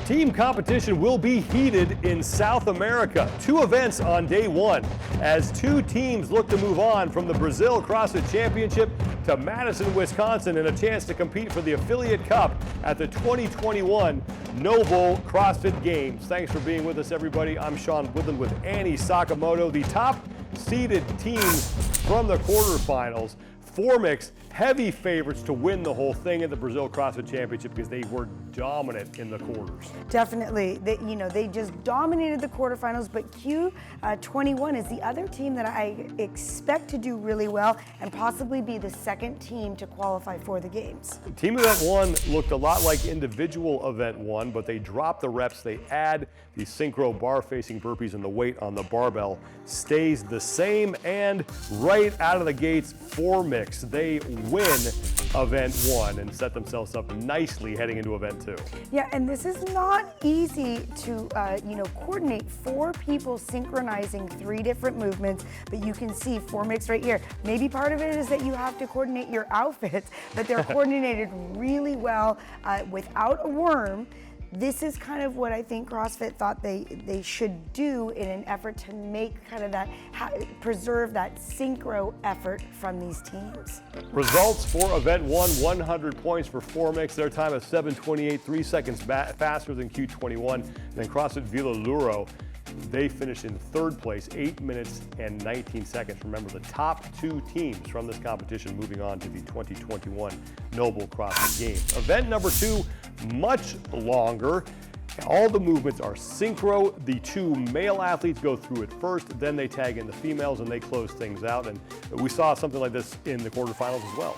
Team competition will be heated in South America. 2 events on day 1 as 2 teams look to move on from the Brazil CrossFit Championship to Madison, Wisconsin, and a chance to compete for the Affiliate Cup at the 2021 Noble CrossFit Games. Thanks for being with us, everybody. I'm Sean Woodland with Annie Sakamoto. The top seeded teams from the quarterfinals. Fourmixx, heavy favorites to win the whole thing at the Brazil CrossFit Championship because they were dominant in the quarters. Definitely, they just dominated the quarterfinals, but Q21 is the other team that I expect to do really well and possibly be the second team to qualify for the games. Team event 1 looked a lot like individual event 1, but they drop the reps, they add the synchro bar facing burpees, and the weight on the barbell stays the same, and right out of the gates, Fourmixx, they win event 1 and set themselves up nicely heading into event 2. Yeah, and this is not easy to coordinate 4 people synchronizing 3 different movements, but you can see Fourmixx right here. Maybe part of it is that you have to coordinate your outfits, but they're coordinated really well without a worm. This is kind of what I think CrossFit thought they should do in an effort to make kind of that, preserve that synchro effort from these teams. Results for event 1, 100 points for Fourmixx. Their time is 7:28, 3 seconds faster than Q21. And then CrossFit Vila Luro, they finished in 3rd place, 8 minutes and 19 seconds. Remember, the top 2 teams from this competition moving on to the 2021 Noble CrossFit Games. Event number 2, much longer. All the movements are synchro. The 2 male athletes go through it first, then they tag in the females and they close things out. And we saw something like this in the quarterfinals as well.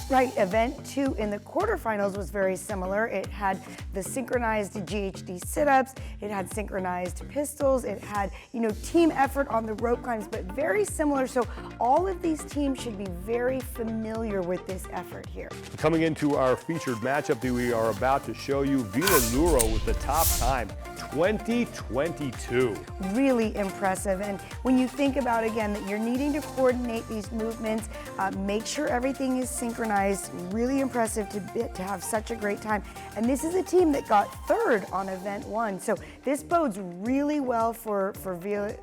Right, event 2 in the quarterfinals was very similar. It had the synchronized GHD sit-ups, it had synchronized pistols, it had, team effort on the rope climbs, but very similar. So all of these teams should be very familiar with this effort here. Coming into our featured matchup that we are about to show you, Vila Luro with the top time, 2022. Really impressive. And when you think about, again, that you're needing to coordinate these movements, make sure everything is synchronized. Really impressive to have such a great time. And this is a team that got 3rd on event 1. So this bodes really well for Vila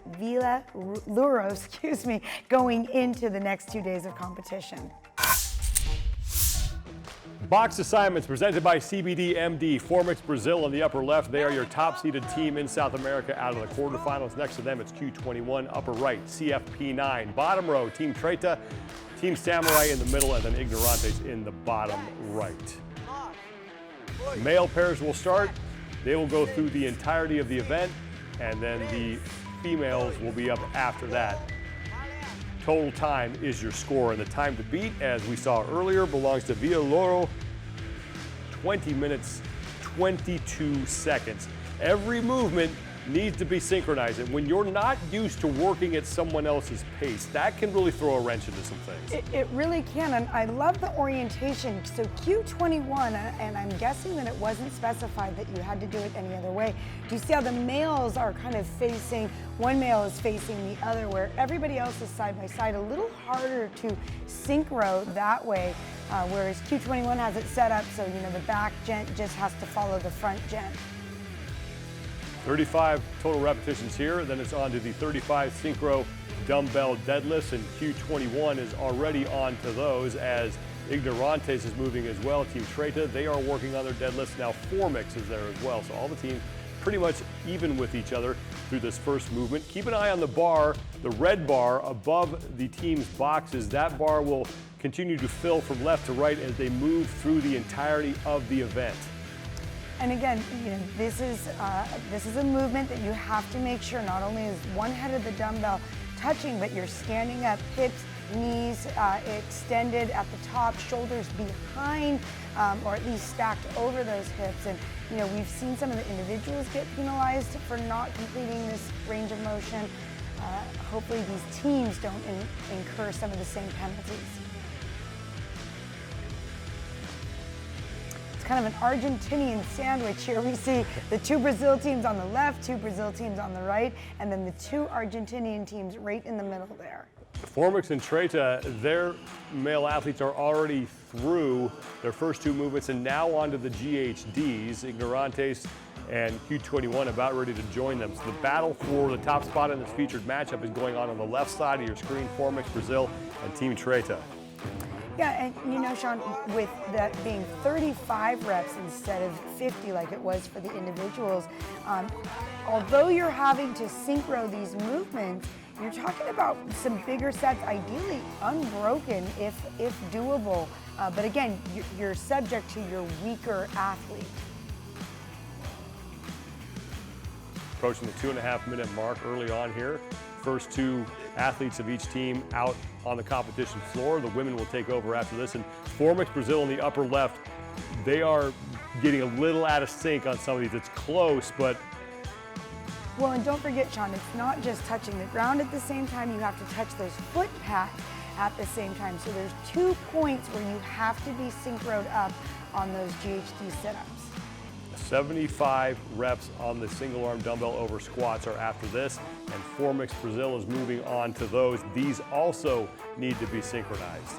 Luro, going into the next 2 days of competition. Box assignments presented by CBD-MD. Fourmixx Brazil on the upper left. They are your top-seeded team in South America out of the quarterfinals. Next to them, it's Q21. Upper right, CFP9. Bottom row, Team Treta, Team Samurai in the middle, and then Ignorantes in the bottom right. Male pairs will start. They will go through the entirety of the event, and then the females will be up after that. Total time is your score, and the time to beat, as we saw earlier, belongs to Vila Luro, 20 minutes, 22 seconds. Every movement needs to be synchronized, and when you're not used to working at someone else's pace, that can really throw a wrench into some things. It really can, and I love the orientation. So Q21, and I'm guessing that it wasn't specified that you had to do it any other way. Do you see how the males are kind of facing, one male is facing the other, where everybody else is side by side, a little harder to synchro that way, whereas Q21 has it set up so, the back gent just has to follow the front gent. 35 total repetitions here, then it's on to the 35 synchro dumbbell deadlifts, and Q21 is already on to those as Ignorantes is moving as well. Team Treta, they are working on their deadlifts. Now Fourmixx is there as well, so all the teams pretty much even with each other through this first movement. Keep an eye on the bar, the red bar above the team's boxes. That bar will continue to fill from left to right as they move through the entirety of the event. And again, this is a movement that you have to make sure not only is one head of the dumbbell touching, but you're standing up, hips, knees extended at the top, shoulders behind, or at least stacked over those hips. And we've seen some of the individuals get penalized for not completing this range of motion. Hopefully these teams don't incur some of the same penalties. Kind of an Argentinian sandwich here. We see the 2 Brazil teams on the left, 2 Brazil teams on the right, and then the 2 Argentinian teams right in the middle there. Fourmixx and Treta, their male athletes are already through their first 2 movements and now onto the GHDs. Ignorantes and Q21 about ready to join them. So the battle for the top spot in this featured matchup is going on the left side of your screen, Fourmixx Brazil and Team Treta. Yeah, and you know, Sean, with that being 35 reps instead of 50 like it was for the individuals, although you're having to synchro these movements, you're talking about some bigger sets, ideally unbroken if doable. But again, you're subject to your weaker athlete. Approaching the 2.5-minute mark early on here. First two athletes of each team out on the competition floor. The women will take over after this. And Fourmixx Brazil in the upper left, they are getting a little out of sync on some of these. It's close, but... Well, and don't forget, Sean, it's not just touching the ground at the same time. You have to touch those foot pads at the same time. So there's 2 points where you have to be synchroed up on those GHD sit-ups. 75 reps on the single arm dumbbell over squats are after this, and Fourmixx Brazil is moving on to those. These also need to be synchronized.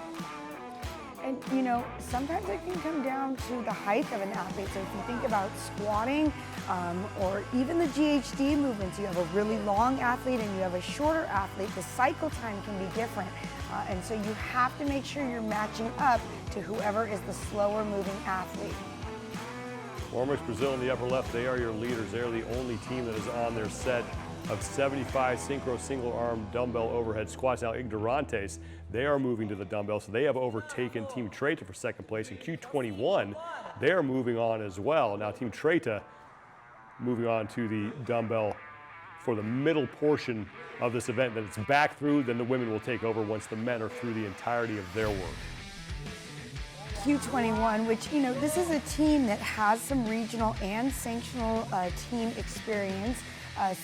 And you know, sometimes it can come down to the height of an athlete. So if you think about squatting or even the GHD movements, you have a really long athlete and you have a shorter athlete, the cycle time can be different. And so you have to make sure you're matching up to whoever is the slower moving athlete. Fourmixx Brazil in the upper left, they are your leaders. They are the only team that is on their set of 75 synchro single arm dumbbell overhead squats. Now Ignorantes, they are moving to the dumbbell, so they have overtaken Team Treta for second place. In Q21, they are moving on as well. Now Team Treta moving on to the dumbbell for the middle portion of this event. Then it's back through, then the women will take over once the men are through the entirety of their work. Q21, which, you know, this is a team that has some regional and sanctional team experience.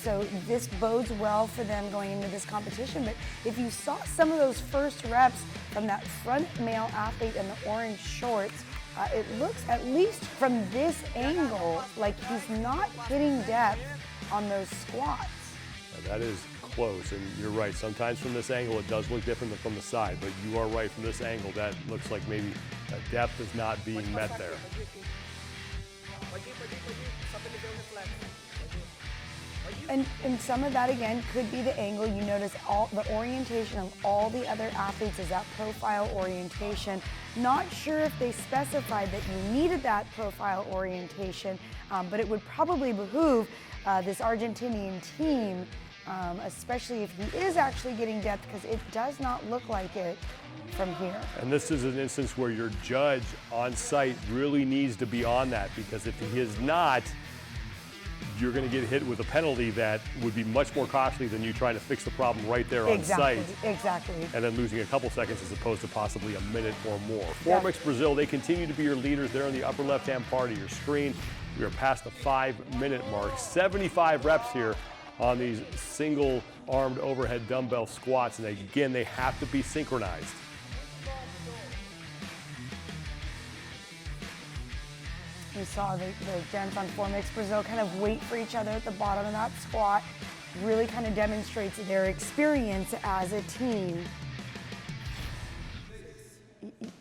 So this bodes well for them going into this competition. But if you saw some of those first reps from that front male athlete in the orange shorts, it looks, at least from this angle, like he's not hitting depth on those squats. That is close, and you're right. Sometimes from this angle it does look different than from the side, but you are right, from this angle that looks like maybe that depth is not being met there. And some of that, again, could be the angle. You notice all the orientation of all the other athletes is that profile orientation. Not sure if they specified that you needed that profile orientation, but it would probably behoove this Argentinian team, especially if he is actually getting depth, because it does not look like it from here. And this is an instance where your judge on site really needs to be on that, because if he is not, you're going to get hit with a penalty that would be much more costly than you trying to fix the problem right there on site. Exactly. And then losing a couple seconds as opposed to possibly a minute or more. Fourmixx Brazil, they continue to be your leaders. They're in the upper left-hand part of your screen. We are past the 5-minute mark. 75 reps here on these single-armed overhead dumbbell squats. And again, they have to be synchronized. We saw the gents on Fourmixx Brazil kind of wait for each other at the bottom of that squat. Really kind of demonstrates their experience as a team.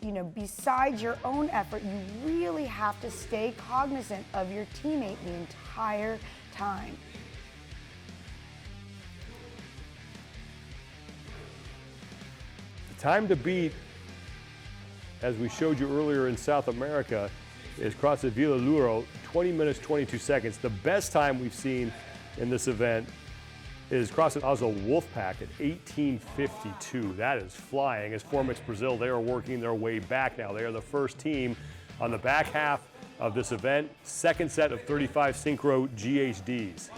You know, besides your own effort, you really have to stay cognizant of your teammate the entire time. The time to beat, as we showed you earlier in South America, is CrossFit Vila Luro, 20 minutes, 22 seconds. The best time we've seen in this event is CrossFit Oslo Wolfpack at 18:52. That is flying. As Fourmixx Brazil, they are working their way back now. They are the first team on the back half of this event. Second set of 35 synchro GHDs.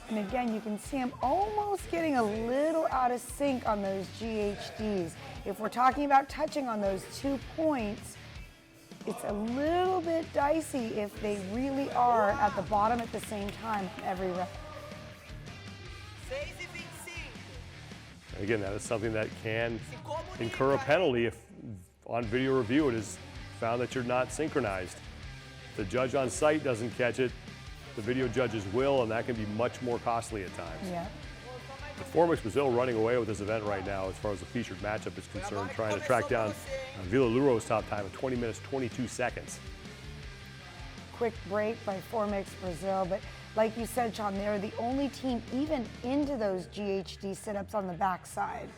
And again, you can see him almost getting a little out of sync on those GHDs. If we're talking about touching on those 2 points, it's a little bit dicey if they really are at the bottom at the same time every rep. Again, that is something that can incur a penalty if on video review it is found that you're not synchronized. The judge on site doesn't catch it, the video judges will, and that can be much more costly at times. Yeah. But Fourmixx Brazil running away with this event right now as far as the featured matchup is concerned, trying to track down Vila Luro's top time of 20 minutes, 22 seconds. quick break by Fourmixx Brazil, but like you said, Sean, they're the only team even into those GHD sit-ups on the backside.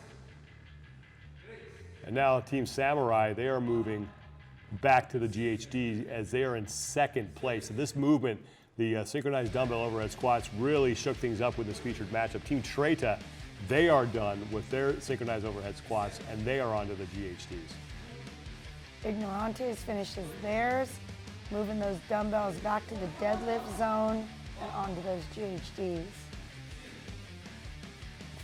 And now Team Samurai, they are moving back to the GHD as they are in second place. So this movement, the synchronized dumbbell overhead squats, really shook things up with this featured matchup. Team Treta, they are done with their synchronized overhead squats and they are onto the GHDs. Ignorantes finishes theirs, moving those dumbbells back to the deadlift zone and onto those GHDs.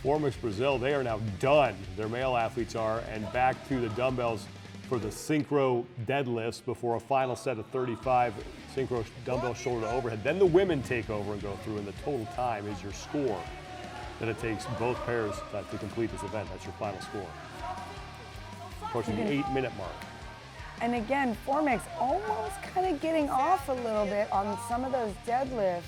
Fourmixx Brazil, they are now done, their male athletes are, and back to the dumbbells for the synchro deadlifts before a final set of 35 synchro dumbbell shoulder to overhead. Then the women take over and go through, and the total time is your score that it takes both pairs to complete this event. That's your final score. Approaching the 8-minute mark. And again, Fourmixx almost kind of getting off a little bit on some of those deadlifts.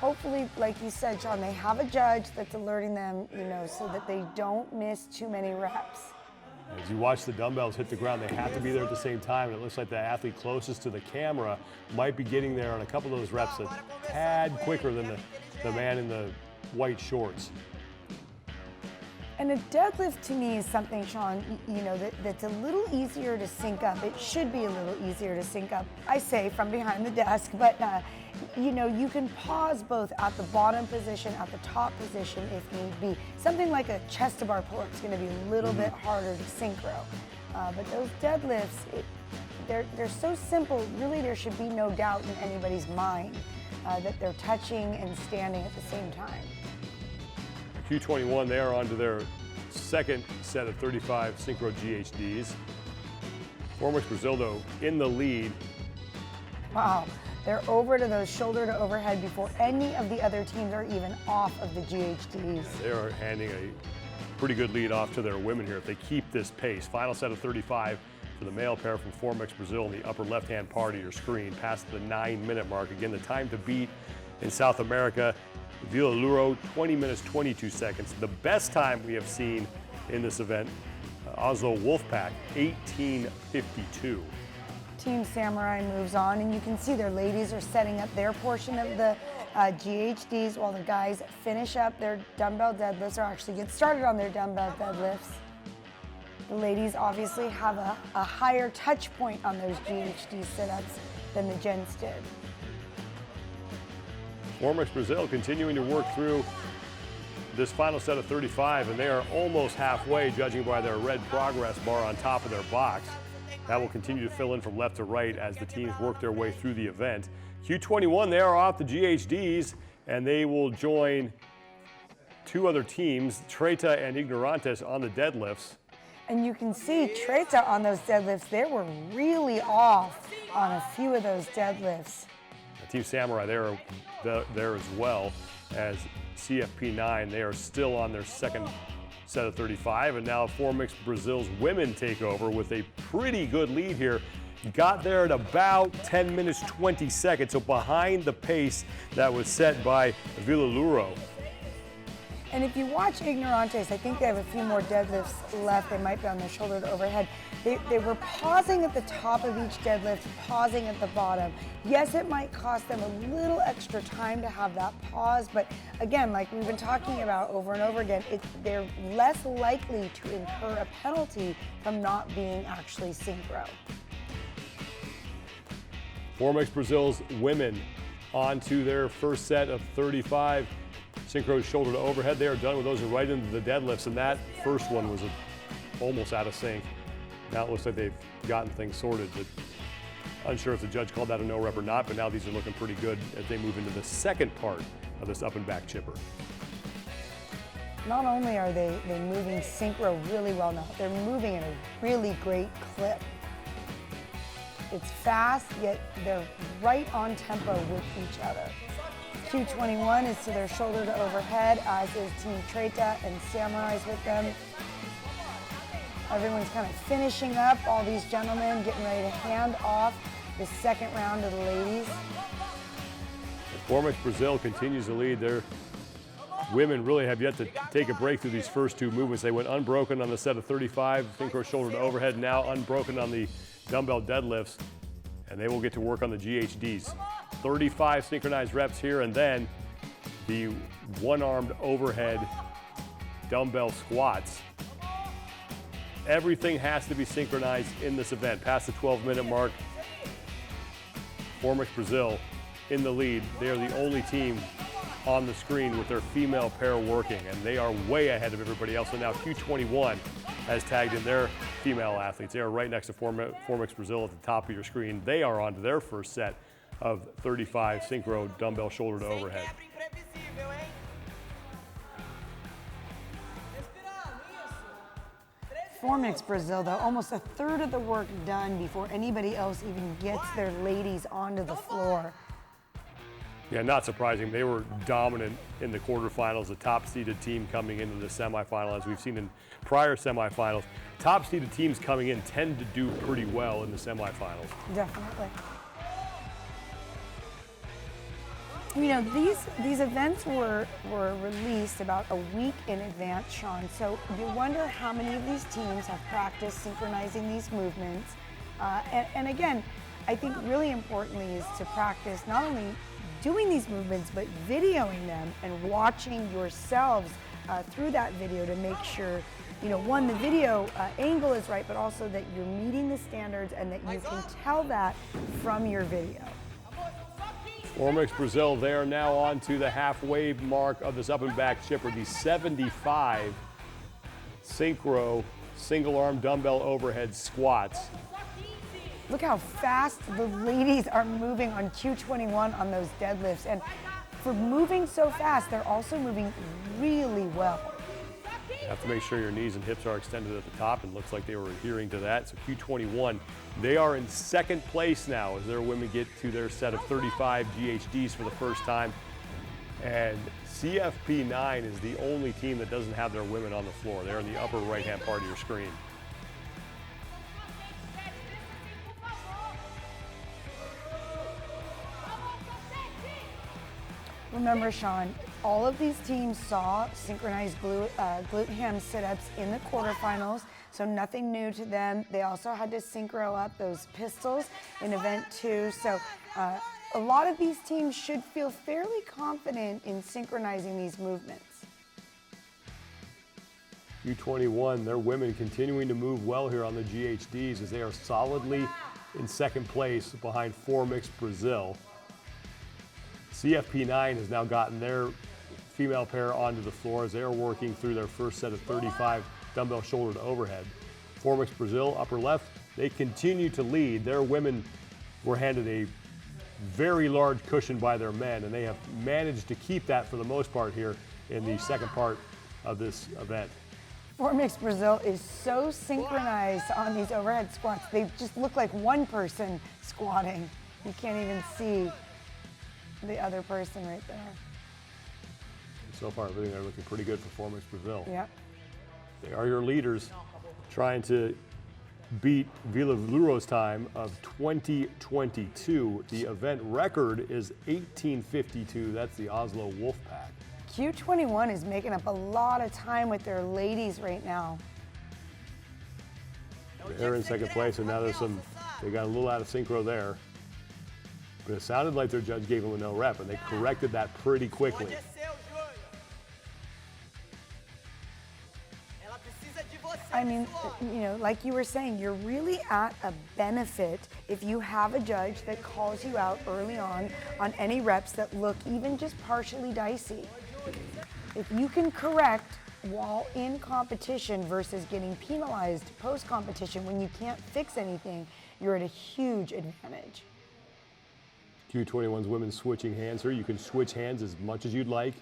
Hopefully, like you said, Sean, they have a judge that's alerting them, so that they don't miss too many reps. As you watch the dumbbells hit the ground, they have to be there at the same time. And it looks like the athlete closest to the camera might be getting there on a couple of those reps a tad quicker than the man in the white shorts. And a deadlift to me is something, Sean, that's a little easier to sync up. It should be a little easier to sync up, I say, from behind the desk, but you can pause both at the bottom position, at the top position if need be. Something like a chest to bar pull-up is going to be a little bit harder to synchro. But those deadlifts, they're so simple, really there should be no doubt in anybody's mind that they're touching and standing at the same time. Q21, they are onto their second set of 35 synchro GHDs. Fourmixx Brazil, though, in the lead. Wow, they're over to those shoulder to overhead before any of the other teams are even off of the GHDs. They are handing a pretty good lead off to their women here if they keep this pace. Final set of 35 for the male pair from Fourmixx Brazil in the upper left-hand part of your screen, past the 9-minute mark. Again, the time to beat in South America, Villaluro, 20 minutes, 22 seconds. The best time we have seen in this event, Oslo Wolfpack, 18:52. Team Samurai moves on, and you can see their ladies are setting up their portion of the GHDs while the guys finish up their dumbbell deadlifts, or actually get started on their dumbbell deadlifts. The ladies obviously have a higher touch point on those GHD sit-ups than the gents did. Fourmixx Brazil continuing to work through this final set of 35, and they are almost halfway, judging by their red progress bar on top of their box. That will continue to fill in from left to right as the teams work their way through the event. Q21, they are off the GHDs, and they will join two other teams, Treta and Ignorantes, on the deadlifts. And you can see Treta on those deadlifts, they were really off on a few of those deadlifts. Team Samurai, they're there as well as CFP9. They are still on their second set of 35, and now Fourmixx Brazil's women take over with a pretty good lead here. Got there at about 10 minutes, 20 seconds, so behind the pace that was set by Villaluro. And if you watch Ignorantes, I think they have a few more deadlifts left. They might be on their shoulder to overhead. They were pausing at the top of each deadlift, pausing at the bottom. Yes, it might cost them a little extra time to have that pause, but again, like we've been talking about over and over again, they're less likely to incur a penalty from not being actually synchro. Fourmixx Brazil's women on to their first set of 35 synchro shoulder to overhead. They are done with those and right into the deadlifts, and that first one was almost out of sync. Now it looks like they've gotten things sorted, but unsure if the judge called that a no rep or not, but now these are looking pretty good as they move into the second part of this up and back chipper. Not only are they moving synchro really well now, they're moving at a really great clip. It's fast, yet they're right on tempo with each other. Q21 is to their shoulder to overhead, as is Team Treta and Samurai's with them. Everyone's kind of finishing up, all these gentlemen getting ready to hand off the second round to the ladies. Fourmixx Brazil continues to lead. Their women really have yet to take a break through these first two movements. They went unbroken on the set of 35, synchro shoulder to overhead, now unbroken on the dumbbell deadlifts. And they will get to work on the GHDs. 35 synchronized reps here, and then the one-armed overhead dumbbell squats. Everything has to be synchronized in this event. Past the 12-minute mark, Fourmixx Brazil in the lead. They are the only team on the screen with their female pair working, and they are way ahead of everybody else. So now Q21 has tagged in their female athletes. They are right next to Fourmixx Brazil at the top of your screen. They are on to their first set of 35 synchro dumbbell shoulder to overhead. Fourmixx Brazil, though, almost a third of the work done before anybody else even gets their ladies onto the floor. Yeah, not surprising. They were dominant in the quarterfinals, the top-seeded team coming into the semifinal. As we've seen in prior semifinals, top-seeded teams coming in tend to do pretty well in the semifinals. Definitely. You know, these events were released about a week in advance, Sean. So you wonder how many of these teams have practiced synchronizing these movements. And again, I think really importantly is to practice not only doing these movements, but videoing them and watching yourselves through that video to make sure, you know, one, the video angle is right, but also that you're meeting the standards and that you can tell that from your video. Fourmixx Brazil, they are now on to the halfway mark of this up and back chipper, the 75 synchro single arm dumbbell overhead squats. Look how fast the ladies are moving on Q21 on those deadlifts. And for moving so fast, they're also moving really well. You have to make sure your knees and hips are extended at the top, and looks like they were adhering to that. So Q21, they are in second place now as their women get to their set of 35 GHDs for the first time. And CFP9 is the only team that doesn't have their women on the floor. They're in the upper right-hand part of your screen. Remember, Sean, all of these teams saw synchronized glute ham sit-ups in the quarterfinals, so nothing new to them. They also had to synchro up those pistols in event 2. So a lot of these teams should feel fairly confident in synchronizing these movements. Q21, their women continuing to move well here on the GHDs as they are solidly in second place behind Fourmixx Brazil. CFP9 has now gotten their female pair onto the floor as they are working through their first set of 35 dumbbell shoulder to overhead. Fourmixx Brazil, upper left, they continue to lead. Their women were handed a very large cushion by their men, and they have managed to keep that for the most part here in the second part of this event. Fourmixx Brazil is so synchronized on these overhead squats. They just look like one person squatting. You can't even see the other person right there. So far, everything are looking pretty good for Fourmixx Brazil. Yep. They are your leaders, trying to beat Vila Luro's time of 2022. The event record is 18:52. That's the Oslo Wolfpack. Q21 is making up a lot of time with their ladies right now. They're in second place, and now they got a little out of synchro there. But it sounded like their judge gave them a no rep, and they corrected that pretty quickly. I mean, you know, like you were saying, you're really at a benefit if you have a judge that calls you out early on any reps that look even just partially dicey. If you can correct while in competition versus getting penalized post-competition when you can't fix anything, you're at a huge advantage. Q21's women switching hands here. You can switch hands as much as you'd like.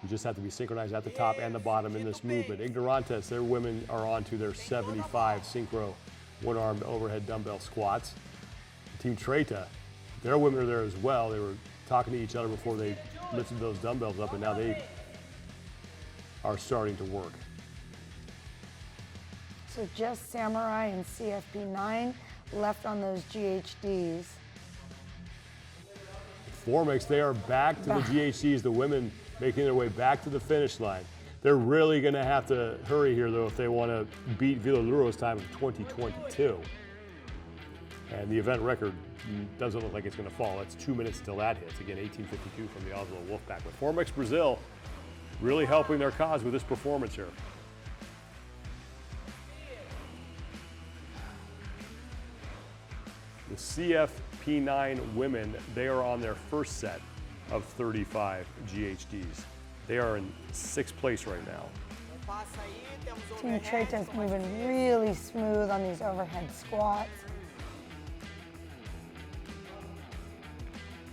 You just have to be synchronized at the top and the bottom in this movement. Ignorantes, their women are on to their 75 synchro one-armed overhead dumbbell squats. Team Treta, their women are there as well. They were talking to each other before they lifted those dumbbells up, and now they are starting to work. So just Samurai and CFP9 left on those GHDs. Fourmixx, they are back to the GHDs, the women making their way back to the finish line. They're really going to have to hurry here, though, if they want to beat Vila Luro's time of 2022. And the event record doesn't look like it's going to fall. That's 2 minutes till that hits. Again, 18:52 from the Oslo Wolfpack. But Fourmixx Brazil really helping their cause with this performance here. The CFP9 women, they are on their first set of 35 GHDs. They are in 6th place right now. Team Treta is moving really smooth on these overhead squats.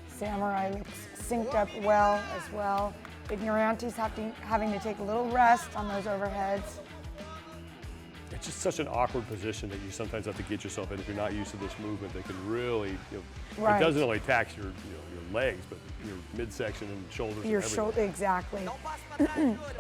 Samurai looks synced up well as well. Ignorante's having to take a little rest on those overheads. It's just such an awkward position that you sometimes have to get yourself in if you're not used to this movement. That can really, Right. It doesn't only tax your legs, but your midsection and shoulders. Your and shoulder, exactly.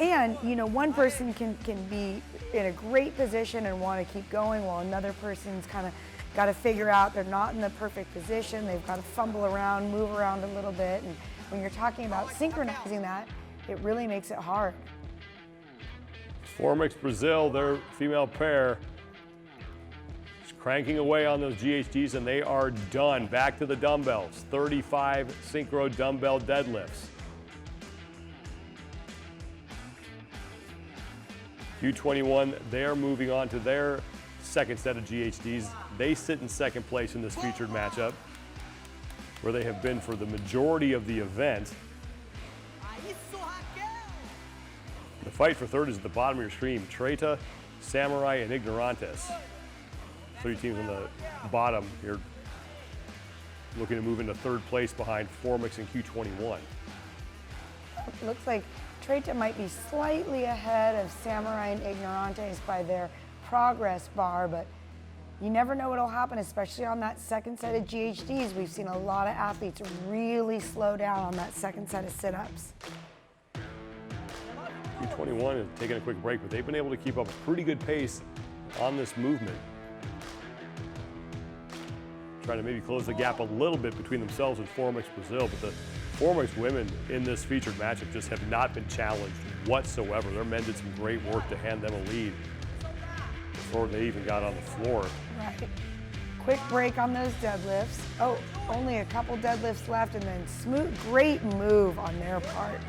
And one person can be in a great position and want to keep going, while another person's kind of got to figure out they're not in the perfect position. They've got to fumble around, move around a little bit, and when you're talking about synchronizing that, it really makes it hard. Fourmixx Brazil, their female pair, is cranking away on those GHDs, and they are done. Back to the dumbbells. 35 synchro dumbbell deadlifts. Q21, they're moving on to their second set of GHDs. They sit in 2nd place in this featured matchup, where they have been for the majority of the event. The fight for 3rd is at the bottom of your screen. Treta, Samurai, and Ignorantes. 3 teams on the bottom here looking to move into 3rd place behind Fourmixx and Q21. It looks like Treta might be slightly ahead of Samurai and Ignorantes by their progress bar, but you never know what'll happen, especially on that 2nd set of GHDs. We've seen a lot of athletes really slow down on that 2nd set of sit-ups. Q21 is taking a quick break, but they've been able to keep up a pretty good pace on this movement. Trying to maybe close the gap a little bit between themselves and Fourmixx Brazil, but the Fourmixx women in this featured matchup just have not been challenged whatsoever. Their men did some great work to hand them a lead before they even got on the floor. Right. Quick break on those deadlifts. Oh, only a couple deadlifts left, and then smooth, great move on their part.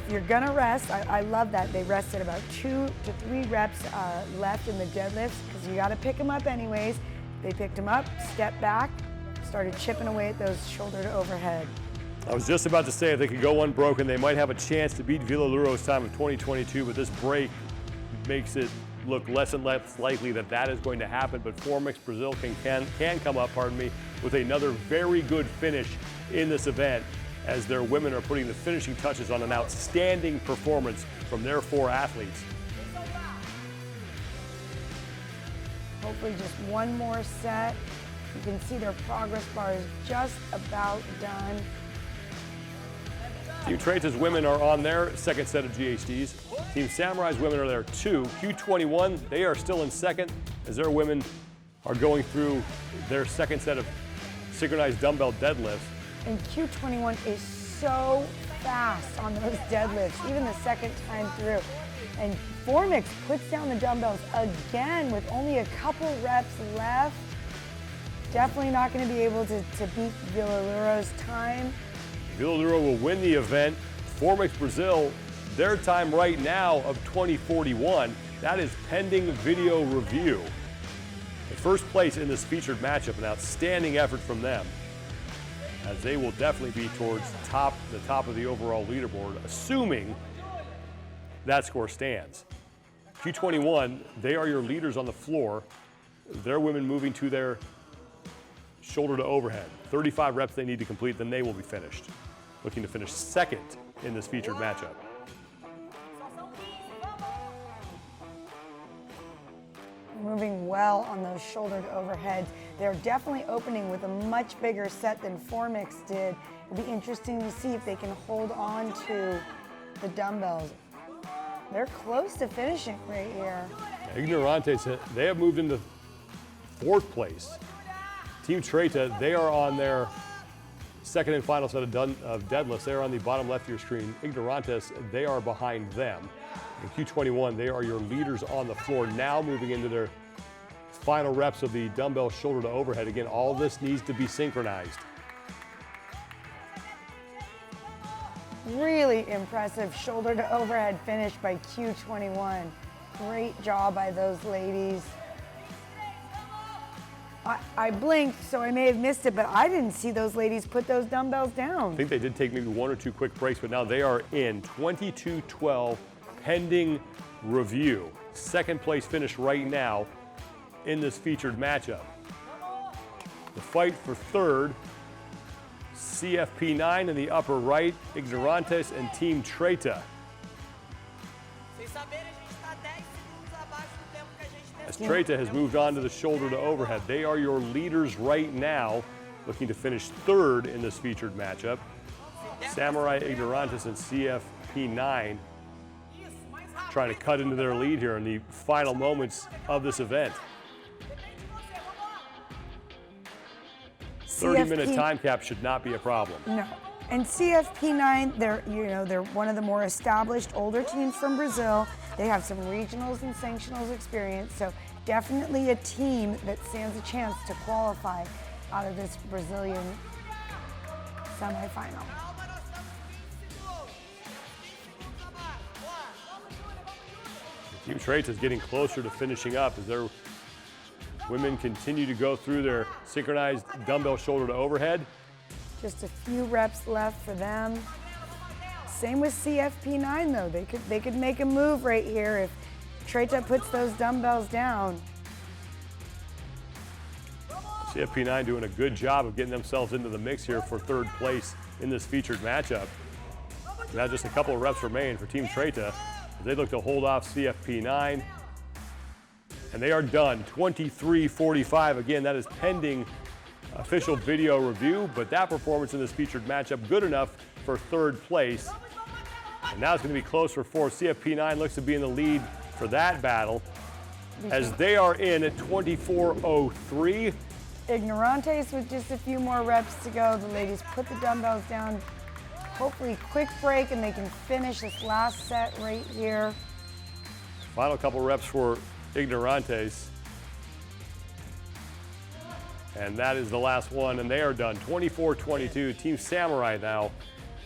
If you're gonna rest, I love that they rested about 2 to 3 reps left in the deadlifts, because you gotta pick them up anyways. They picked them up, stepped back, started chipping away at those shoulder to overhead. I was just about to say if they could go unbroken, they might have a chance to beat Villaluro's time of 2022, but this break makes it look less and less likely that that is going to happen. But Fourmixx Brazil can come up, with another very good finish in this event, as their women are putting the finishing touches on an outstanding performance from their 4 athletes. Hopefully just one more set. You can see their progress bar is just about done. Team Treta's women are on their 2nd set of GHDs. Team Samurai's women are there too. Q21, they are still in 2nd, as their women are going through their 2nd set of synchronized dumbbell deadlifts. And Q21 is so fast on those deadlifts, even the 2nd time through. And Fourmixx puts down the dumbbells again with only a couple reps left. Definitely not going to be able to beat Villaluro's time. Villaluro will win the event. Fourmixx Brazil, their time right now of 20:41. That is pending video review. In 1st place in this featured matchup, an outstanding effort from them, as they will definitely be towards the top of the overall leaderboard, assuming that score stands. Q21, they are your leaders on the floor. Their women moving to their shoulder to overhead. 35 reps they need to complete, then they will be finished. Looking to finish 2nd in this featured matchup. Moving well on those shoulder to overheads. They're definitely opening with a much bigger set than Fourmixx did. It'll be interesting to see if they can hold on to the dumbbells. They're close to finishing right here. Ignorantes, they have moved into 4th place. Team Treta, they are on their 2nd and final set of deadlifts. They're on the bottom left of your screen. Ignorantes, they are behind them. In Q21, they are your leaders on the floor, now moving into their final reps of the dumbbell shoulder to overhead. Again, all this needs to be synchronized. Really impressive shoulder to overhead finish by Q21. Great job by those ladies. I blinked, so I may have missed it, but I didn't see those ladies put those dumbbells down. I think they did take maybe 1 or 2 quick breaks, but now they are in 22-12 pending review. Second place finish right now in this featured matchup. The fight for third, CFP9 in the upper right, Ignorantes and Team Treta. As Treta has moved on to the shoulder to overhead. They are your leaders right now, looking to finish third in this featured matchup. Samurai, Ignorantes, and CFP9 trying to cut into their lead here in the final moments of this event. 30-minute time cap should not be a problem. No. And CFP9, they're one of the more established older teams from Brazil. They have some regionals and sanctionals experience, so definitely a team that stands a chance to qualify out of this Brazilian semifinal. Team Treta is getting closer to finishing up as their women continue to go through their synchronized dumbbell shoulder to overhead. Just a few reps left for them. Same with CFP9 though. They could make a move right here if Treta puts those dumbbells down. CFP9 doing a good job of getting themselves into the mix here for third place in this featured matchup. Now just a couple of reps remain for Team Treta as they look to hold off CFP9. And they are done, 23-45. Again, that is pending official video review, but that performance in this featured matchup good enough for third place. And now it's going to be close for fourth. CFP9 looks to be in the lead for that battle as they are in at 24:03. Ignorantes with just a few more reps to go. The ladies put the dumbbells down. Hopefully quick break and they can finish this last set right here. Final couple reps for Ignorantes. And that is the last one, and they are done. 24-22. Team Samurai now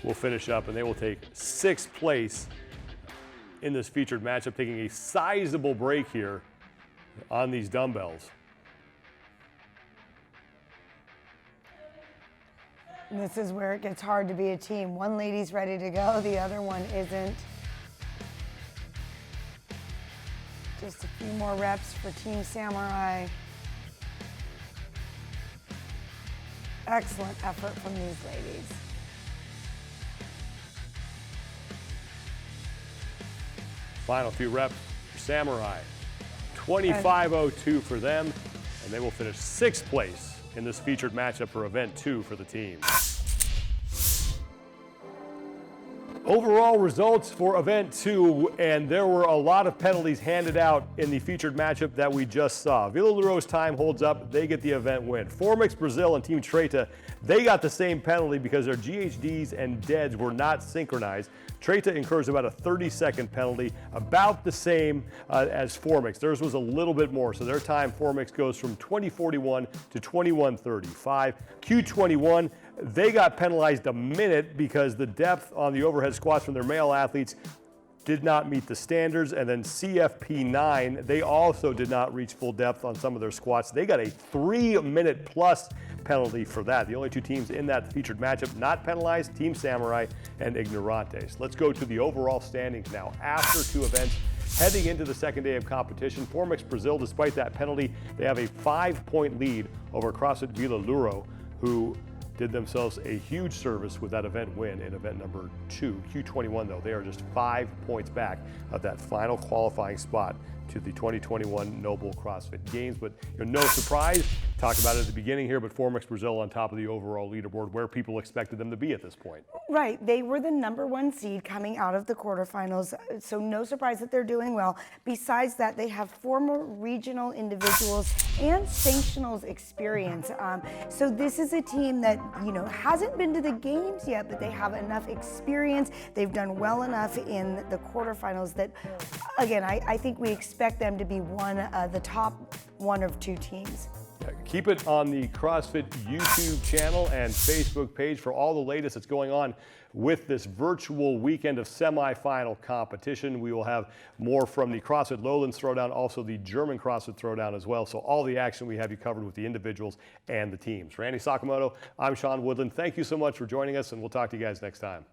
will finish up, and they will take sixth place in this featured matchup, taking a sizable break here on these dumbbells. And this is where it gets hard to be a team. One lady's ready to go, the other one isn't. Just a few more reps for Team Samurai. Excellent effort from these ladies. Final few reps for Samurai. 25:02 for them, and they will finish sixth place in this featured matchup for event 2 for the team. Overall results for event 2, and there were a lot of penalties handed out in the featured matchup that we just saw. Vila Louro's time holds up, they get the event win. Fourmixx Brazil and Team Treta, they got the same penalty because their GHDs and deads were not synchronized. Treta incurs about a 30-second penalty, about the same as Fourmixx. Theirs was a little bit more, so their time, Fourmixx, goes from 20:41 to 21:35. Q21, they got penalized a minute because the depth on the overhead squats from their male athletes did not meet the standards. And then CFP9, they also did not reach full depth on some of their squats. They got a 3-minute plus penalty for that. The only two teams in that featured matchup not penalized, Team Samurai and Ignorantes. Let's go to the overall standings now. After 2 events, heading into the second day of competition, Fourmixx Brazil, despite that penalty, they have a 5-point lead over CrossFit Vila Louro, who did themselves a huge service with that event win in event number 2. Q21 though, they are just 5 points back of that final qualifying spot to the 2021 Noble CrossFit Games. But no surprise, talked about it at the beginning here, but Fourmixx Brazil on top of the overall leaderboard, where people expected them to be at this point. Right, they were the #1 seed coming out of the quarterfinals, so no surprise that they're doing well. Besides that, they have former regional individuals and sanctionals experience. So this is a team that hasn't been to the games yet, but they have enough experience. They've done well enough in the quarterfinals that, again, I think we expect them to be one of the top one of two teams. Keep it on the CrossFit YouTube channel and Facebook page for all the latest that's going on with this virtual weekend of semifinal competition. We will have more from the CrossFit Lowlands Throwdown, also the German CrossFit Throwdown as well. So all the action we have you covered with the individuals and the teams. For Andy Sakamoto, I'm Sean Woodland. Thank you so much for joining us, and we'll talk to you guys next time.